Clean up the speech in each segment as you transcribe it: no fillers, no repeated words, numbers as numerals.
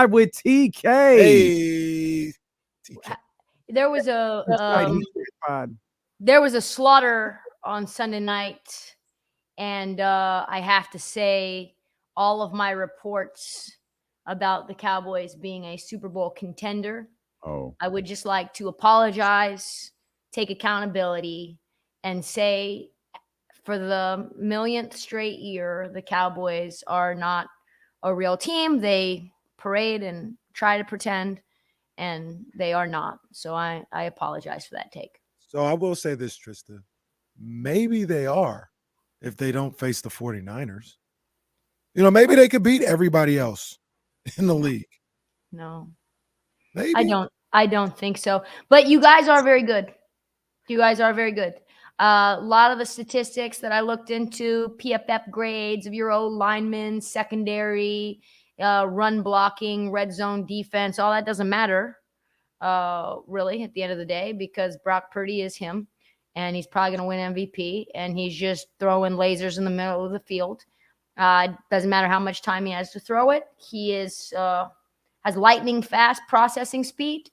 live with TK. Hey, TK. There was a slaughter on Sunday night, and I have to say, all of my reports about the Cowboys being a Super Bowl contender, I would just like to apologize, take accountability, and say, for the millionth straight year, the Cowboys are not a real team. They parade and try to pretend, and they are not. So I apologize for that take. So I will say this, Trysta. Maybe they are if they don't face the 49ers. Maybe they could beat everybody else in the league. No. Maybe. I don't think so. But you guys are very good. You guys are very good. A lot of the statistics that I looked into, PFF grades of your old linemen, secondary, run blocking, red zone defense, all that doesn't matter, really, at the end of the day, because Brock Purdy is him, and he's probably going to win MVP, and he's just throwing lasers in the middle of the field. Doesn't matter how much time he has to throw it. He has lightning fast processing speed.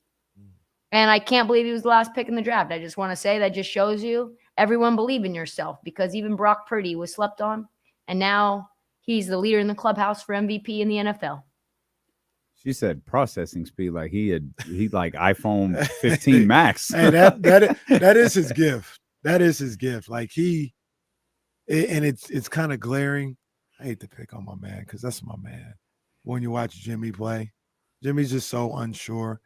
And I can't believe he was the last pick in the draft. I just want to say that just shows you everyone believe in yourself, because even Brock Purdy was slept on, and now he's the leader in the clubhouse for MVP in the NFL. She said processing speed like he like iPhone 15 Max. Hey, that is his gift. That is his gift. Like and it's kind of glaring. I hate to pick on my man because that's my man. When you watch Jimmy play, Jimmy's just so unsure.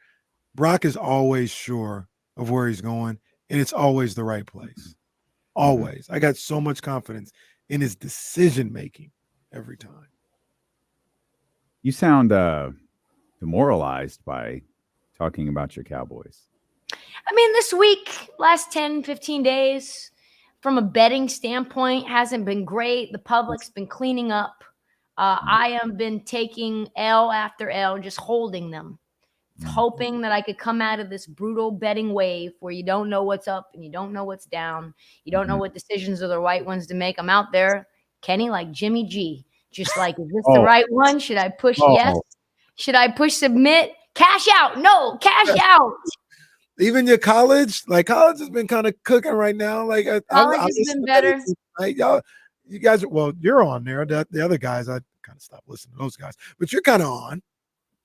Brock is always sure of where he's going, and it's always the right place. Always. I got so much confidence in his decision-making every time. You sound demoralized by talking about your Cowboys. I mean, this week, last 10, 15 days, from a betting standpoint, hasn't been great. The public's been cleaning up. I have been taking L after L, just holding them. Hoping that I could come out of this brutal betting wave where you don't know what's up and you don't know what's down. You don't know what decisions are the right ones to make. I'm out there, Kenny, like Jimmy G. Just like, is this the right one? Should I push yes? Should I push submit? Cash out. No, cash out. Even your college has been kind of cooking right now. Like college has been better. Right? You guys, well, you're on there. The other guys, I kind of stopped listening to those guys, but you're kind of on.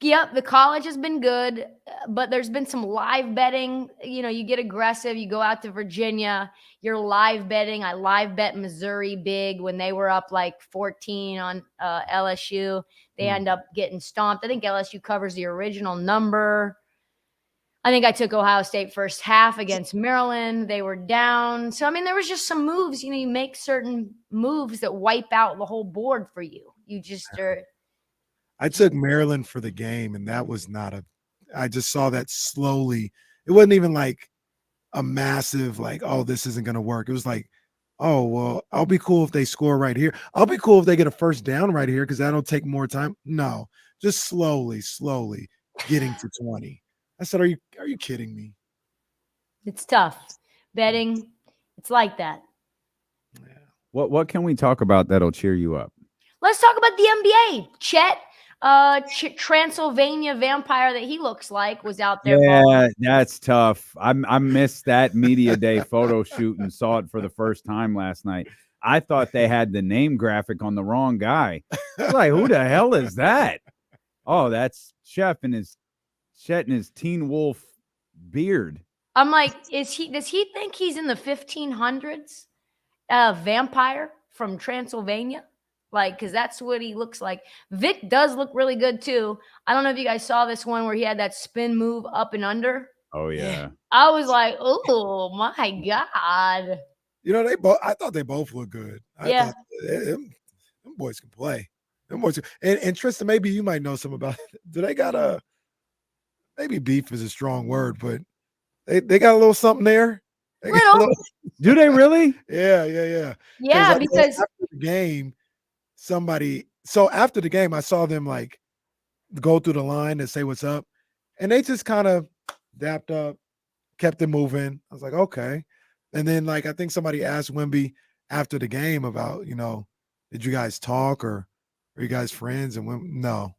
Yep, the college has been good, but there's been some live betting. You get aggressive. You go out to Virginia. You're live betting. I live bet Missouri big when they were up like 14 on LSU. They end up getting stomped. I think LSU covers the original number. I think I took Ohio State first half against Maryland. They were down. So, I mean, there was just some moves. You make certain moves that wipe out the whole board for you. You just are – I took Maryland for the game, and that was not I just saw that slowly. It wasn't even like a massive, like, oh, this isn't going to work. It was like, oh, well, I'll be cool if they score right here. I'll be cool if they get a first down right here because that'll take more time. No, just slowly getting to 20. I said, are you kidding me? It's tough. Betting, it's like that. Yeah. What can we talk about that'll cheer you up? Let's talk about the NBA. Chet. Transylvania vampire that he looks like was out there. Yeah, that's tough. I missed that media day photo shoot and saw it for the first time last night. I thought they had the name graphic on the wrong guy. It's like, who the hell is that? Oh, that's Chef and his Chet and his Teen Wolf beard. I'm like, does he think he's in the 1500s? Vampire from Transylvania? Like, because that's what he looks like. Vic does look really good, too. I don't know if you guys saw this one where he had that spin move up and under. Oh, yeah. I was like, oh, my God. I thought they both looked good. I thought them boys can play. Them boys, and Trysta, maybe you might know something about it. Do they got maybe beef is a strong word, but they got a little something there? Do they really? Yeah. Yeah, because after the game, after the game, I saw them like go through the line and say what's up, and they just kind of dapped up, kept it moving. I was like, okay. And then I think somebody asked Wemby after the game about, did you guys talk or are you guys friends? And no.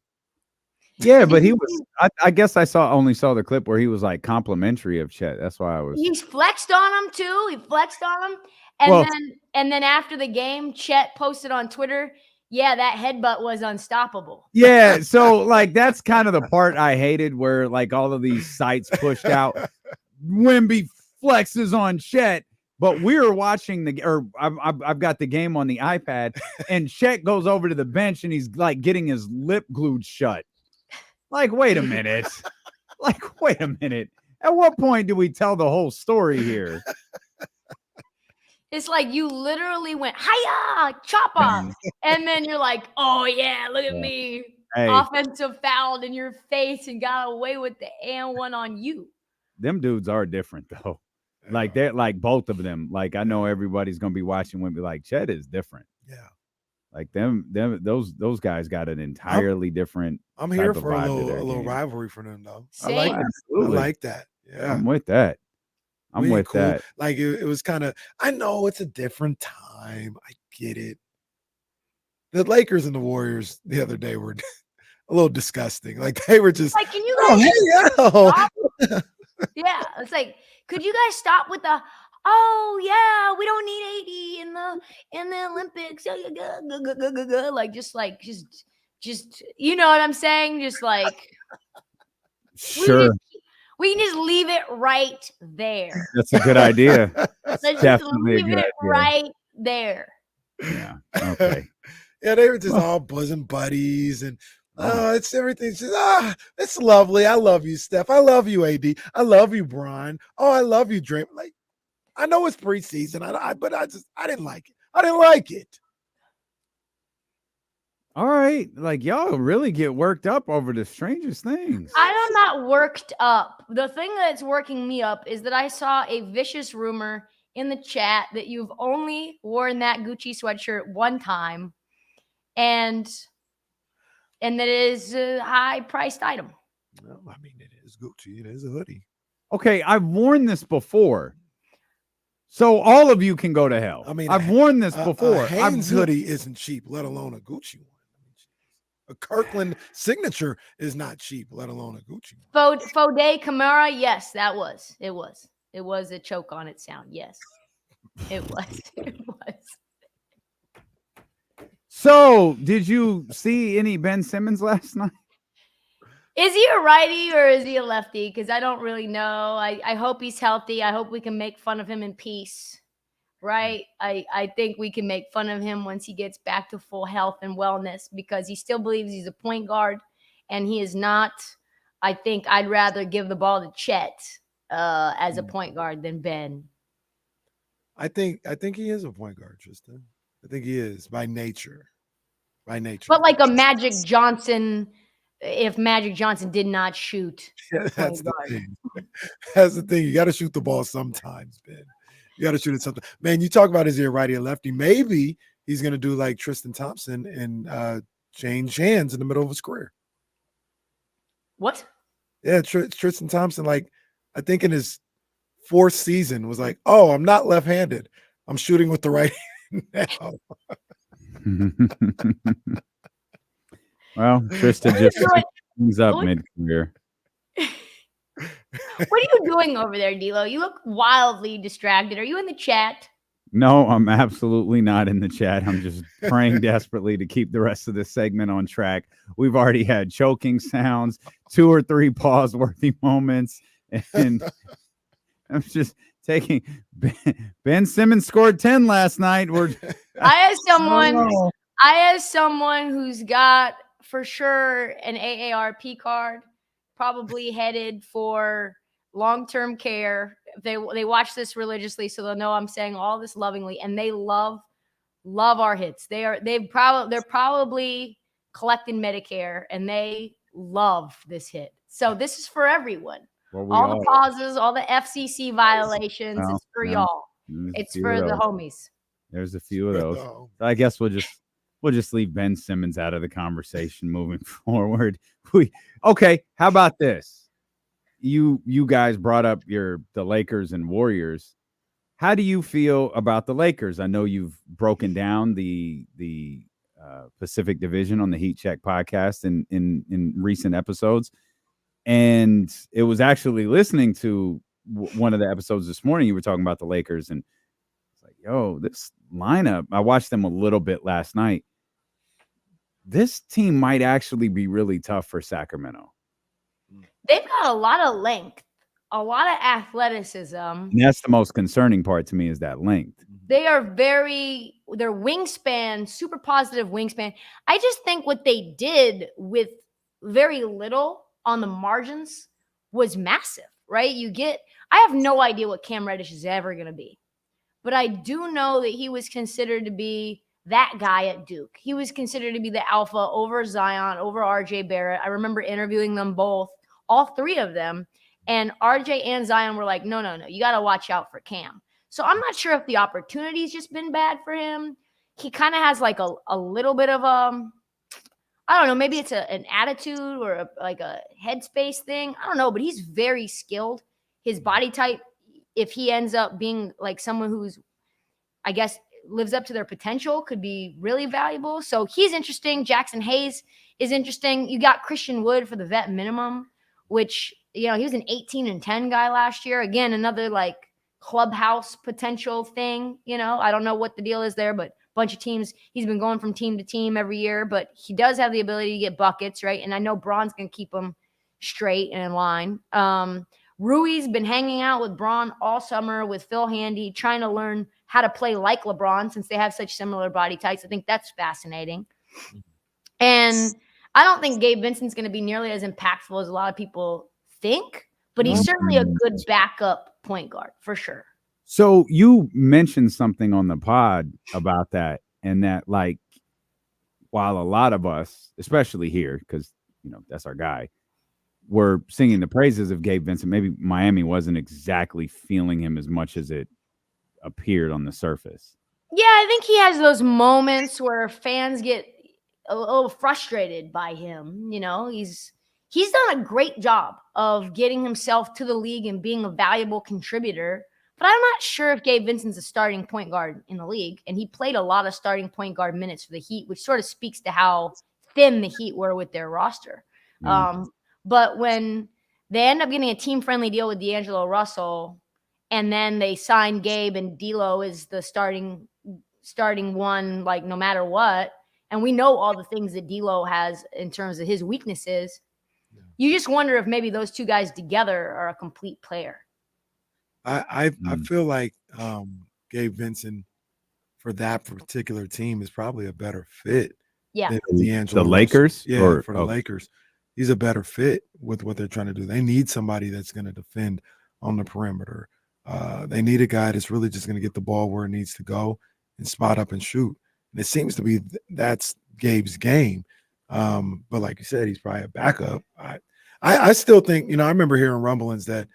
Yeah, but he was. I guess I only saw the clip where he was like complimentary of Chet. That's why I was. He's flexed on him too. He flexed on him, and then after the game, Chet posted on Twitter, "Yeah, that headbutt was unstoppable." Yeah, so like that's kind of the part I hated, where like all of these sites pushed out Wemby flexes on Chet, but we were watching I've got the game on the iPad, and Chet goes over to the bench and he's like getting his lip glued shut. Like, wait a minute. Like, wait a minute. At what point do we tell the whole story here? It's like you literally went, hiya, choppa. And then you're like, oh, yeah, look at me. Hey. Offensive fouled in your face and got away with the and one on you. Them dudes are different, though. Like, they're like both of them. Like, I know everybody's going to be watching when be like, Chet is different. Yeah. Like those guys got an entirely different. I'm here for a little rivalry for them, though. Same. I like that. Yeah, I'm with that. I'm with that. Like it was kind of. I know it's a different time. I get it. The Lakers and the Warriors the other day were a little disgusting. Like they were just like, can you guys yeah, it's like, could you guys stop with the oh yeah, we don't need 80 in the Olympics. Like just you know what I'm saying? Just like sure. We can just leave it right there. That's a good idea. Let's definitely just leave it right there. Yeah. Okay. Yeah, they were just all bosom buddies and it's everything's just it's lovely. I love you, Steph. I love you, AD. I love you, Brian. Oh, I love you, Draymond. Like, I know it's preseason, but I didn't like it. I didn't like it. All right, like y'all really get worked up over the strangest things. I am not worked up. The thing that's working me up is that I saw a vicious rumor in the chat that you've only worn that Gucci sweatshirt one time, and that it is a high-priced item. Well, I mean, it is Gucci. It is a hoodie. Okay, I've worn this before. So all of you can go to hell. I mean, I've worn this before. A Hanes hoodie isn't cheap, let alone a Gucci one. A Kirkland signature is not cheap, let alone a Gucci one. Fode Kamara, yes, that was. It was. It was a choke on its sound. Yes, it was. It was. So, did you see any Ben Simmons last night? Is he a righty or is he a lefty? Because I don't really know. I hope he's healthy. I hope we can make fun of him in peace, right? I think we can make fun of him once he gets back to full health and wellness, because he still believes he's a point guard, and he is not. I think I'd rather give the ball to Chet as a point guard than Ben. I think he is a point guard, Tristan. I think he is by nature. But like a Magic Johnson, if Magic Johnson did not shoot. Yeah, that's the thing. That's the thing. You got to shoot the ball sometimes, Ben. You got to shoot it sometimes. Man, you talk about is he a righty or lefty? Maybe he's going to do like Tristan Thompson and change hands in the middle of his career. What? Yeah, Tristan Thompson, like I think in his fourth season was like, oh, I'm not left-handed. I'm shooting with the right hand now. Well, Tristan just things up mid-career. What are you doing over there, D'Lo? You look wildly distracted. Are you in the chat? No, I'm absolutely not in the chat. I'm just praying desperately to keep the rest of this segment on track. We've already had choking sounds, 2 or 3 pause-worthy moments, and I'm just taking Ben Simmons scored 10 last night. I as someone who's got for sure an AARP card, probably headed for long-term care. They watch this religiously, so they'll know I'm saying all this lovingly, and they love our hits. They're probably collecting Medicare, and they love this hit. So this is for everyone. All the pauses, all the FCC violations, it's for y'all. It's for the homies. There's a few of those. I guess we'll just leave Ben Simmons out of the conversation moving forward. Okay, how about this? You guys brought up the Lakers and Warriors. How do you feel about the Lakers? I know you've broken down the Pacific Division on the Heat Check podcast in recent episodes. And it was actually listening to one of the episodes this morning. You were talking about the Lakers, and it's like, yo, this lineup, I watched them a little bit last night. This team might actually be really tough for Sacramento. They've got a lot of length, a lot of athleticism. And that's the most concerning part to me, is that length. They are their wingspan, super positive wingspan. I just think what they did with very little on the margins was massive, right? I have no idea what Cam Reddish is ever going to be, but I do know that he was considered to be that guy at Duke. He was considered to be the alpha over Zion, over RJ Barrett. I remember interviewing them both, all three of them, and RJ and Zion were like, no, you got to watch out for Cam. So I'm not sure if the opportunity's just been bad for him. He kind of has like a little bit of I don't know, maybe it's an attitude or like a headspace thing. I don't know, but he's very skilled. His body type, if he ends up being like someone who's, I guess, lives up to their potential, could be really valuable. So he's interesting. Jackson Hayes is interesting. You got Christian Wood for the vet minimum, which, he was an 18-10 guy last year. Again, another like clubhouse potential thing. I don't know what the deal is there, but bunch of teams. He's been going from team to team every year, but he does have the ability to get buckets, right? And I know Braun's going to keep him straight and in line. Rui's been hanging out with Braun all summer with Phil Handy, trying to learn how to play like LeBron since they have such similar body types. I think that's fascinating. And I don't think Gabe Vincent's going to be nearly as impactful as a lot of people think, but he's certainly a good backup point guard for sure. So you mentioned something on the pod about that, and that, like, while a lot of us, especially here, because, that's our guy, were singing the praises of Gabe Vincent, maybe Miami wasn't exactly feeling him as much as it appeared on the surface. Yeah, I think he has those moments where fans get a little frustrated by him. He's done a great job of getting himself to the league and being a valuable contributor. But I'm not sure if Gabe Vincent's a starting point guard in the league. And he played a lot of starting point guard minutes for the Heat, which sort of speaks to how thin the Heat were with their roster. But when they end up getting a team-friendly deal with D'Angelo Russell, and then they sign Gabe and D'Lo is the starting one, like, no matter what, and we know all the things that D'Lo has in terms of his weaknesses, you just wonder if maybe those two guys together are a complete player. I feel like Gabe Vincent for that particular team is probably a better fit. Yeah. Than D'Angelo the Lakers? Russell. Yeah, for the Lakers. He's a better fit with what they're trying to do. They need somebody that's going to defend on the perimeter. They need a guy that's really just going to get the ball where it needs to go and spot up and shoot. And it seems to be that's Gabe's game. But like you said, he's probably a backup. I still think, I remember hearing rumblings that,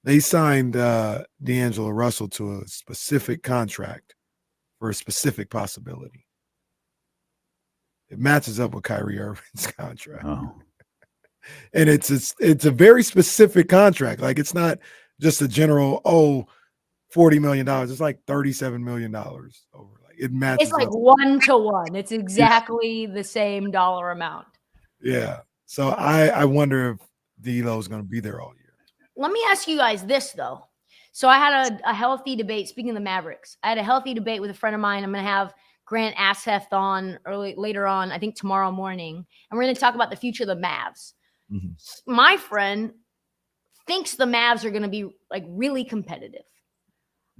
they signed D'Angelo Russell to a specific contract for a specific possibility. It matches up with Kyrie Irving's contract. Oh. And it's a very specific contract. Like, it's not just a general, $40 million. It's like $37 million over. Like, it matches. It's like 1-to-1. It's exactly the same dollar amount. Yeah. So I wonder if D'Lo is going to be there all year. Let me ask you guys this, though. So I had a healthy debate. Speaking of the Mavericks, I had a healthy debate with a friend of mine. I'm going to have Grant Asheft on later on, I think tomorrow morning. And we're going to talk about the future of the Mavs. Mm-hmm. My friend thinks the Mavs are going to be like really competitive.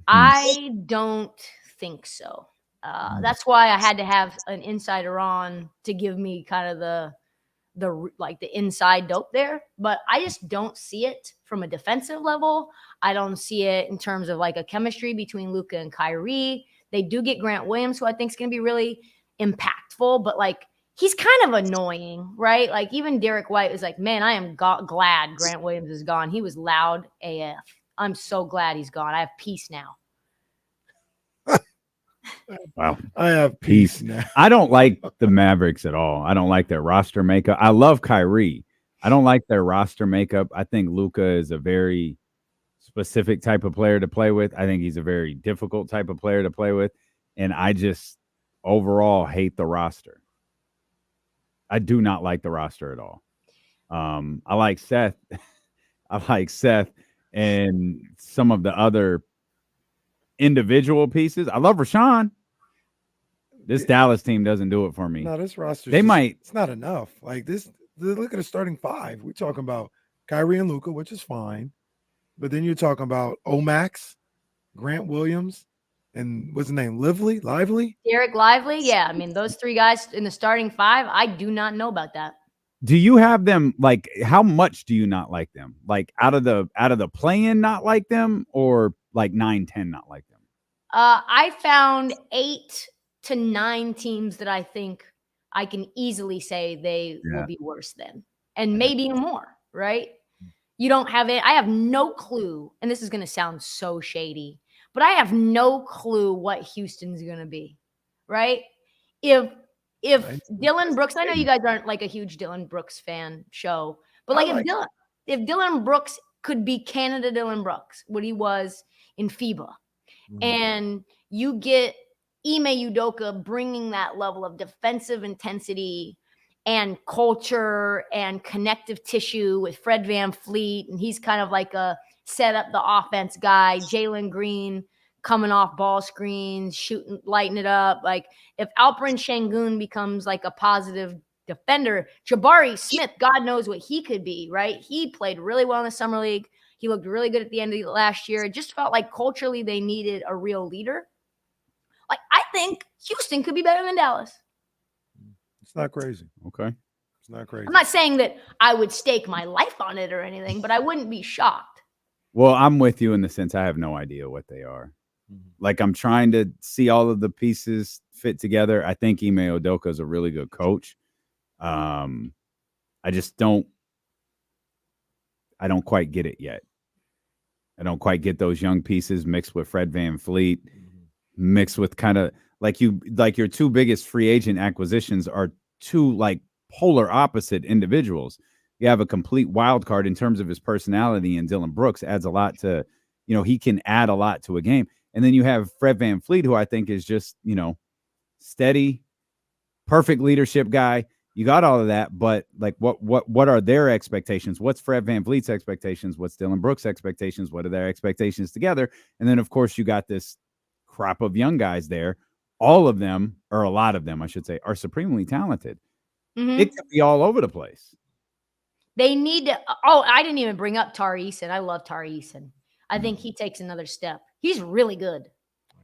I don't think so. That's why I had to have an insider on to give me kind of the inside dope there, but I just don't see it from a defensive level. I don't see it in terms of like a chemistry between Luka and Kyrie. They do get Grant Williams, who I think is going to be really impactful, but like he's kind of annoying, right? Like even Derek White was like, man, I am glad Grant Williams is gone. He was loud AF. I'm so glad he's gone. I have peace now. Wow. I have peace now. I don't like the Mavericks at all. I don't like their roster makeup. I love Kyrie. I don't like their roster makeup. I think Luka is a very specific type of player to play with. I think he's a very difficult type of player to play with. and I just overall hate the roster. I do not like the roster at all. I like Seth. I like Seth and some of the other individual pieces. I love Rashawn. This Dallas team doesn't do it for me. No, this roster. They might. It's not enough. Like this. Look at the starting five. We're talking about Kyrie and Luka, which is fine, but then you're talking about Omax, Grant Williams, and what's his name? Lively. Derek Lively. Yeah, I mean those three guys in the starting five. I do not know about that. Do you have them like? How much do you not like them? Like out of the play-in, not like them, or like 9-10 not like them? I found 8 to 9 teams that I think I can easily say they will be worse than, and maybe more, right? You don't have it. I have no clue, and this is going to sound so shady, but I have no clue what Houston's going to be, right? If Dylan Brooks, I know you guys aren't like a huge Dylan Brooks fan show, but like if Dylan Brooks could be Canada Dylan Brooks, what he was in FIBA, and you get Ime Udoka bringing that level of defensive intensity and culture and connective tissue with Fred VanVleet, and he's kind of like a set up the offense guy. Jalen Green coming off ball screens, shooting, lighting it up. Like if Alperen Şengün becomes like a positive defender, Jabari Smith, God knows what he could be, right? He played really well in the summer league. He looked really good at the end of the last year. It just felt like culturally they needed a real leader. Like I think Houston could be better than Dallas. It's not crazy. Okay. It's not crazy. I'm not saying that I would stake my life on it or anything, but I wouldn't be shocked. Well, I'm with you in the sense I have no idea what they are. Like I'm trying to see all of the pieces fit together. I think Ime Udoka is a really good coach. I just don't quite get it yet. I don't quite get those young pieces mixed with Fred VanVleet, mixed with kind of like your two biggest free agent acquisitions are two like polar opposite individuals. You have a complete wild card in terms of his personality, and Dylan Brooks adds a lot to, he can add a lot to a game. And then you have Fred VanVleet, who I think is just, steady, perfect leadership guy. You got all of that, but like what are their expectations? What's Fred VanVleet's expectations? What's Dylan Brooks' expectations? What are their expectations together? And then, of course, you got this crop of young guys there. All of them, or a lot of them, I should say, are supremely talented. Mm-hmm. It could be all over the place. They need to. Oh, I didn't even bring up Tari Eason. I love Tari Eason. I think he takes another step. He's really good.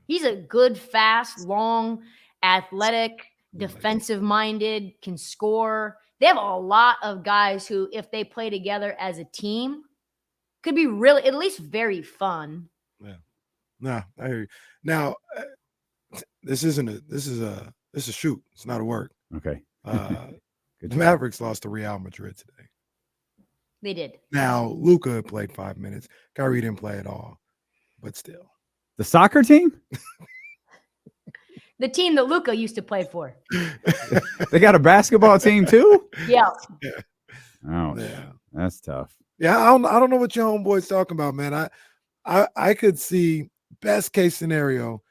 He's a good, fast, long, athletic, defensive-minded, can score. They have a lot of guys who, if they play together as a team, could be really, at least very fun. Yeah. No, I hear you. Now, this is a shoot. It's not a work. Okay. The Mavericks lost to Real Madrid today. They did. Now, Luka played 5 minutes. Kyrie didn't play at all, but still. The soccer team? The team that Luka used to play for. They got a basketball team too? Yeah. Oh, yeah. That's tough. Yeah, I don't know what your homeboy's talking about, man. I could see best case scenario,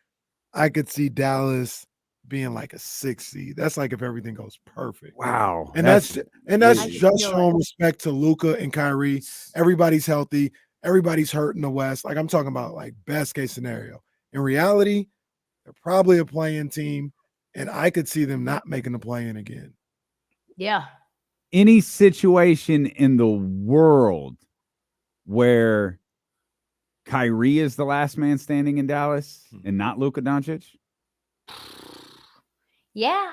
I could see Dallas being like a 6 seed. That's like if everything goes perfect. Wow. And that's just showing respect to Luka and Kyrie. Everybody's healthy. Everybody's hurt in the West. Like I'm talking about like best case scenario. In reality, they're probably a play-in team, and I could see them not making the play-in again. Yeah. Any situation in the world where Kyrie is the last man standing in Dallas and not Luka Doncic? Yeah.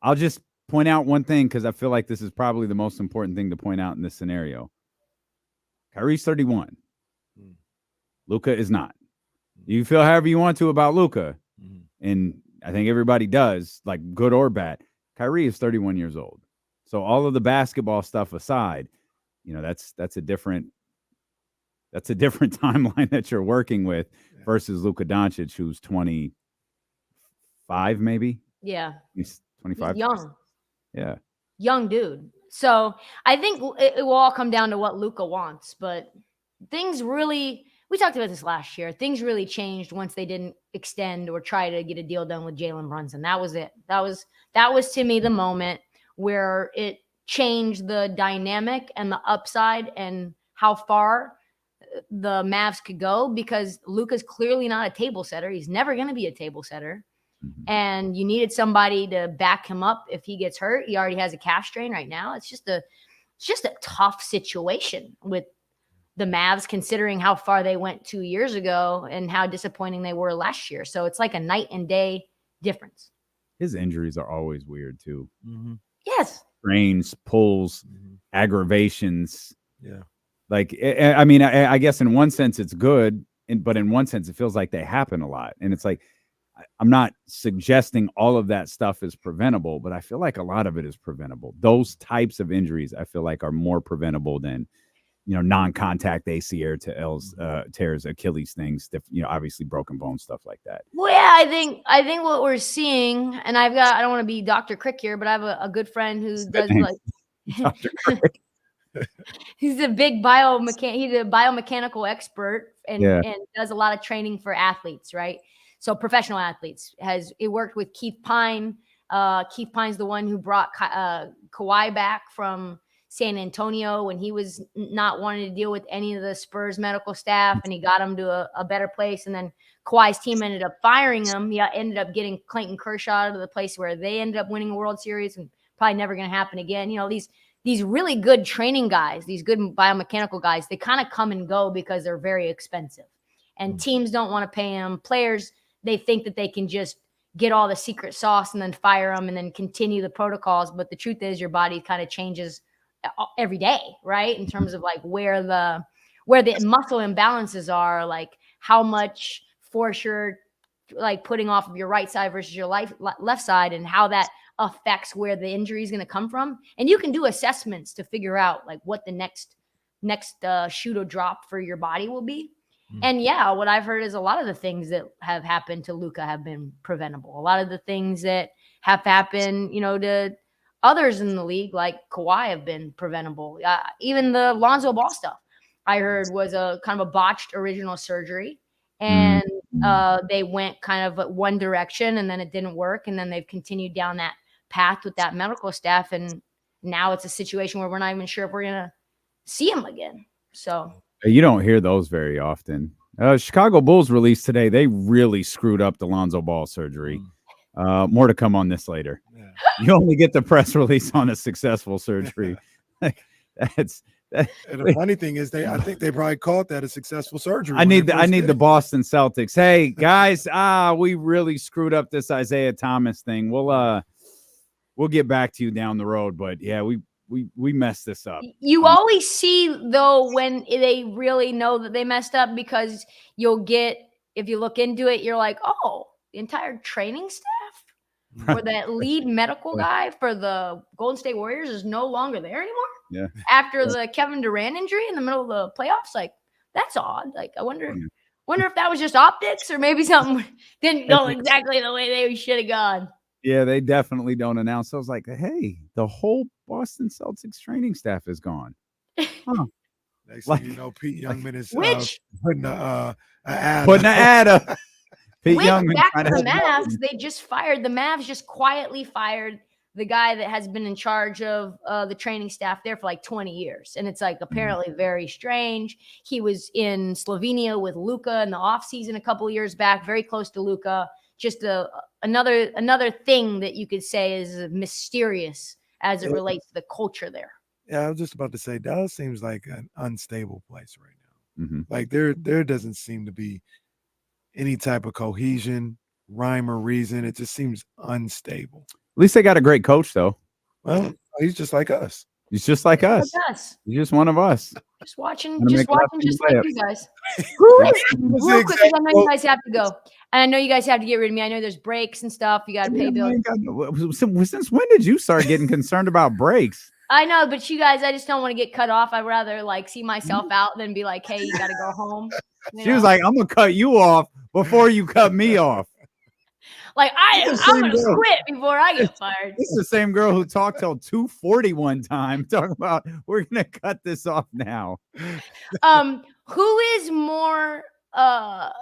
I'll just point out one thing because I feel like this is probably the most important thing to point out in this scenario. Kyrie's 31. Luka is not. You feel however you want to about Luka, and I think everybody does, like good or bad. Kyrie is 31 years old. So all of the basketball stuff aside, that's a different timeline that you're working with versus Luka Doncic, who's 25, maybe. Yeah. He's 25. He's young. Yeah. Young dude. So I think it will all come down to what Luka wants, but things really, we talked about this last year. Things really changed once they didn't extend or try to get a deal done with Jalen Brunson. That was it. That was to me the moment where it changed the dynamic and the upside and how far the Mavs could go, because Luka's clearly not a table setter. He's never going to be a table setter. And you needed somebody to back him up if he gets hurt. He already has a calf strain right now. It's just a tough situation with the Mavs, considering how far they went 2 years ago and how disappointing they were last year. So it's like a night and day difference. His injuries are always weird too. Yes. Strains, pulls, aggravations. Yeah. Like, I mean, I guess in one sense it's good, but in one sense it feels like they happen a lot. And it's like, I'm not suggesting all of that stuff is preventable, but I feel like a lot of it is preventable. Those types of injuries, I feel like, are more preventable than, non-contact ACL tears, Achilles things, obviously broken bone stuff like that. Well, yeah, I think what we're seeing, and I don't want to be Dr. Krick here, but I have a good friend who does like Dr. Krick. He's a big biomechanical expert and does a lot of training for athletes, right? So professional athletes. He worked with Keith Pine. Keith Pine's the one who brought Kawhi back from San Antonio when he was not wanting to deal with any of the Spurs medical staff, and he got him to a better place. And then Kawhi's team ended up firing him. He ended up getting Clayton Kershaw to the place where they ended up winning a World Series, and probably never going to happen again. These really good training guys, these good biomechanical guys, they kind of come and go because they're very expensive. And teams don't want to pay them. Players, they think that they can just get all the secret sauce and then fire them and then continue the protocols. But the truth is your body kind of changes every day, right? In terms of like where the muscle imbalances are, like how much force you're like putting off of your right side versus your left side, and how that affects where the injury is going to come from. And you can do assessments to figure out like what the next shoot or drop for your body will be. And yeah, what I've heard is a lot of the things that have happened to Luka have been preventable. A lot of the things that have happened, to others in the league, like Kawhi, have been preventable. Even the Lonzo Ball stuff, I heard, was a kind of a botched original surgery. And they went kind of one direction and then it didn't work. And then they've continued down that path with that medical staff. And now it's a situation where we're not even sure if we're going to see him again. So you don't hear those very often. Chicago Bulls released today, they really screwed up the Lonzo Ball surgery. More to come on this later. Yeah. You only get the press release on a successful surgery. And the funny thing is, I think they probably called that a successful surgery. I need the Boston Celtics. Hey guys, we really screwed up this Isaiah Thomas thing. We'll get back to you down the road, but yeah, we messed this up. You always see though when they really know that they messed up, because you'll get, if you look into it, you're like, oh, the entire training staff or that lead medical guy for the Golden State Warriors is no longer there anymore. Yeah. After the Kevin Durant injury in the middle of the playoffs, like that's odd. Like I wonder if that was just optics or maybe something didn't go exactly the way they should have gone. Yeah, they definitely don't announce. I was like, hey, the whole Boston Celtics training staff is gone. Huh. Next thing you know, Pete Youngman is putting an ad up. Pete Youngman. Back to the Mavs, the Mavs just quietly fired the guy that has been in charge of the training staff there for like 20 years. And it's like apparently very strange. He was in Slovenia with Luka in the offseason a couple of years back, very close to Luka. Just another thing that you could say is mysterious as it relates to the culture there. Yeah, I was just about to say, Dallas seems like an unstable place right now. Like there doesn't seem to be any type of cohesion, rhyme or reason. It just seems unstable. At least they got a great coach, though. Well, he's just like us. He's just like us. He's just one of us. Just watching just like you guys. Real quick, because I know you guys have to go. And I know you guys have to get rid of me. I know there's breaks and stuff. You got to pay bills. Since when did you start getting concerned about breaks? I know, but you guys, I just don't want to get cut off. I'd rather like see myself out than be like, hey, you got to go home. She was like, I'm going to cut you off before you cut me off. Like I'm going to quit before I get fired. This is the same girl who talked till 2:40 one time, talking about we're going to cut this off now. Who is more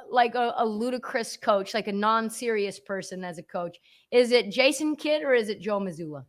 like a ludicrous coach, like a non-serious person as a coach? Is it Jason Kidd or is it Joe Mazzulla?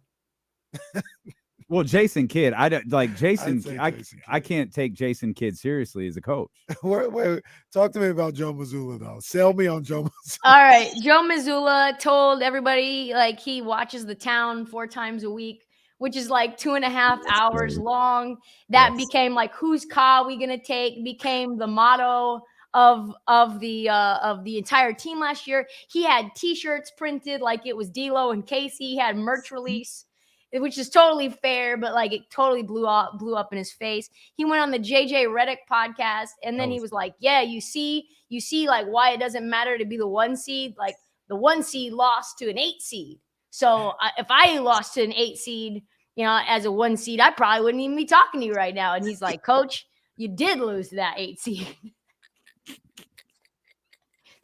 Well, Jason Kidd, I don't like Jason. I'd say I Jason I Kidd. can't take Jason Kidd seriously as a coach. Wait, talk to me about Joe Mazzulla, though. Sell me on Joe Mazzulla. All right. Joe Mazzulla told everybody like he watches The Town 4 times a week, which is like 2.5 hours great. long. That Yes. became like whose car we gonna take became the motto of the entire team last year. He had t-shirts printed like it was D'Lo and Casey. He had merch release, which is totally fair, but like it totally blew up in his face. He went on the JJ Redick podcast, and then he was like, "Yeah, you see like why it doesn't matter to be the 1 seed. Like the 1 seed lost to an 8 seed. So if I lost to an 8 seed, as a 1 seed, I probably wouldn't even be talking to you right now." And he's like, "Coach, you did lose to that 8 seed."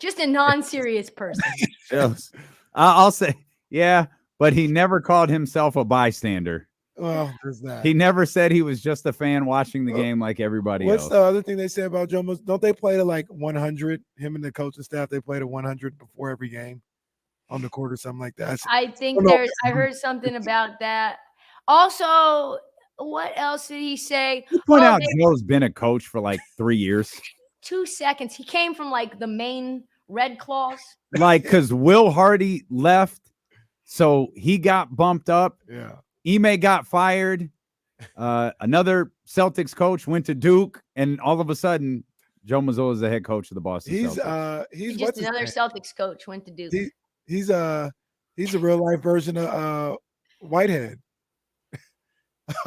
Just a non-serious person. Yes. I'll say, yeah, but he never called himself a bystander. Well, there's that. He never said he was just a fan watching the game like everybody What's else. the other thing they say about Joe Mazzulla? Don't they play to like 100? Him and the coaching staff, they play to 100 before every game on the court or something like that. I think I heard something about that. Also, what else did he say? You point out Joe's been a coach for like 3 years. 2 seconds. He came from like the Maine Red Claws. Like, because Will Hardy left, so he got bumped up. Yeah. Ime got fired. Another Celtics coach went to Duke, and all of a sudden, Joe Mazzulla is the head coach of the Boston Celtics. He's just another Celtics coach went to Duke. He's a real life version of Whitehead.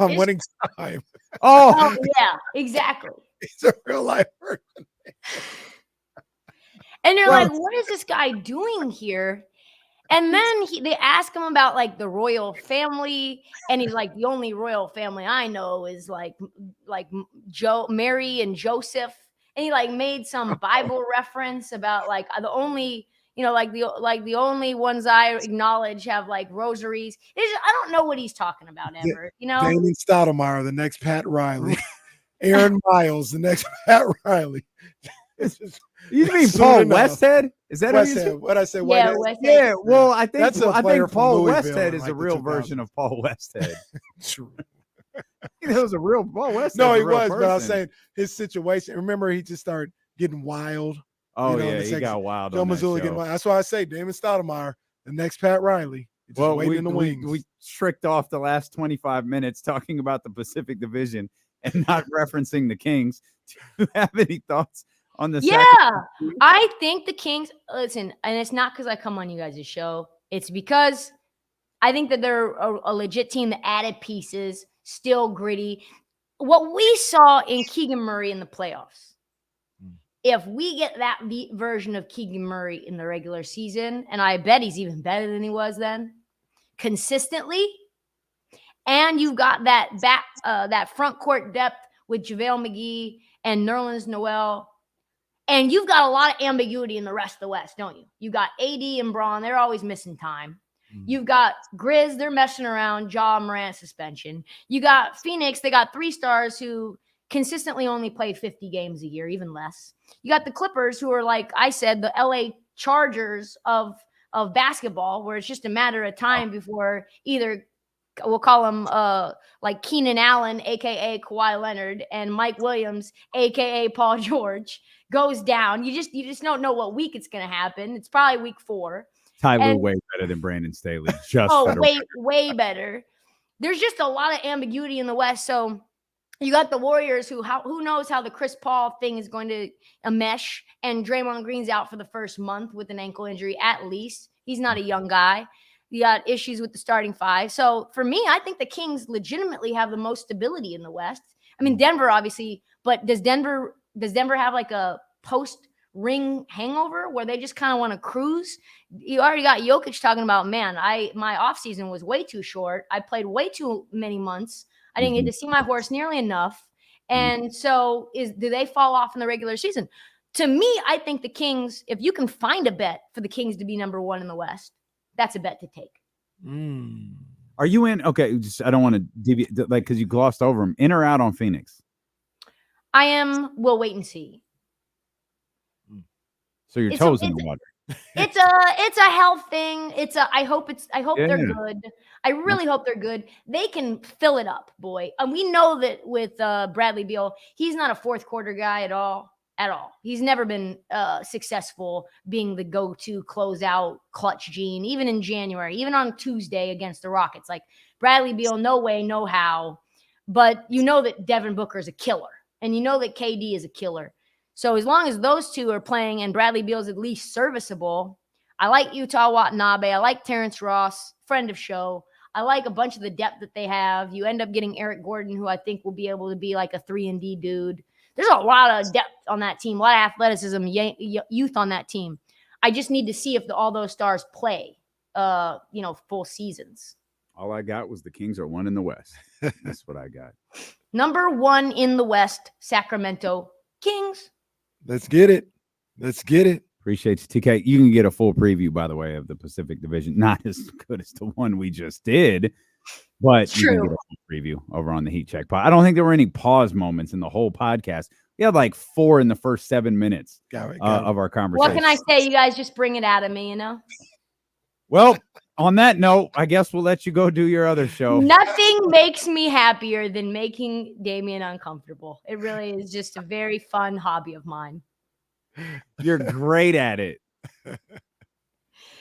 On winning time. Oh yeah, exactly. He's a real life version. And they're like, what is this guy doing here? And then they ask him about like the royal family, and he's like, the only royal family I know is like Mary and Joseph, and he like made some Bible reference about like the only the only ones I acknowledge have like rosaries. I don't know what he's talking about ever. Damon Stoudemire, the next Pat Riley. Aaron Miles, the next Pat Riley. You mean Paul Westhead? Is that Westhead? What I said? Yeah, Westhead. Yeah. Well, I think I think Paul Westhead is a real version of Paul Westhead. True. It was a real Paul Westhead. No, he was, but I was saying his situation. Remember, he just started getting wild. Oh, yeah, he got wild. Joe Mazzulla getting wild. That's why I say Damon Stoudemire, the next Pat Riley. Well, waiting in the wings. We tricked off the last 25 minutes talking about the Pacific Division and not referencing the Kings. Do you have any thoughts on the I think the Kings, listen, and it's not because I come on you guys' show. It's because I think that they're a legit team that added pieces, still gritty. What we saw in Keegan Murray in the playoffs, if we get that version of Keegan Murray in the regular season, and I bet he's even better than he was then, consistently, and you've got that front court depth with JaVale McGee and Nerlens Noel, and you've got a lot of ambiguity in the rest of the West, don't you? You got AD and Braun, they're always missing time. You've got Grizz, they're messing around, Ja Morant suspension. You got Phoenix, they got 3 stars who consistently only play 50 games a year, even less. You got the Clippers, who are, like I said, the LA Chargers of basketball, where it's just a matter of time before either we'll call them like Keenan Allen, a.k.a. Kawhi Leonard, and Mike Williams, a.k.a. Paul George, goes down. You just don't know what week it's going to happen. It's probably week 4. Ty Lue way better than Brandon Staley. Way better. There's just a lot of ambiguity in the West. So you got the Warriors, who knows how the Chris Paul thing is going to mesh, and Draymond Green's out for the first month with an ankle injury at least. He's not a young guy. You got issues with the starting 5. So for me, I think the Kings legitimately have the most stability in the West. I mean, Denver obviously, but does Denver have like a post-ring hangover where they just kind of want to cruise? You already got Jokic talking about, man, my offseason was way too short. I played way too many months. I didn't get to see my horse nearly enough. And so do they fall off in the regular season? To me, I think the Kings, if you can find a bet for the Kings to be number 1 in the West, that's a bet to take. Are you in? Okay, I don't want to deviate, like, because you glossed over them. In or out on Phoenix? I am. We'll wait and see. So your It's toes in the water. It's a health thing. I hope they're Yeah. good. I really hope they're good. They can fill it up, boy. And we know that with Bradley Beal, he's not a fourth quarter guy at all. At all. He's never been successful being the go-to closeout clutch gene, even in January, even on Tuesday against the Rockets. Like Bradley Beal, no way, no how. But you know that Devin Booker is a killer. And you know that KD is a killer. So as long as those two are playing and Bradley Beal's at least serviceable, I like Utah Watanabe. I like Terrence Ross, friend of show. I like a bunch of the depth that they have. You end up getting Eric Gordon, who I think will be able to be like a 3-and-D dude. There's a lot of depth on that team, a lot of athleticism, youth on that team. I just need to see if all those stars play, full seasons. All I got was the Kings are 1 in the West. That's what I got. Number 1 in the West, Sacramento Kings. Let's get it. Let's get it. Appreciate you, TK. You can get a full preview, by the way, of the Pacific Division. Not as good as the one we just did, but you can get a full preview over on the Heat Check Pod. I don't think there were any pause moments in the whole podcast. We had like 4 in the first 7 minutes of our conversation. What can I say? You guys just bring it out of me, Well, on that note, I guess we'll let you go do your other show. Nothing makes me happier than making Damian uncomfortable. It really is just a very fun hobby of mine. You're great at it.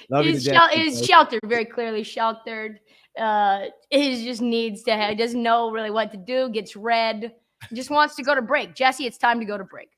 He's sheltered, very clearly sheltered. He just needs to have, doesn't know really what to do, gets red, just wants to go to break. Jesse, it's time to go to break.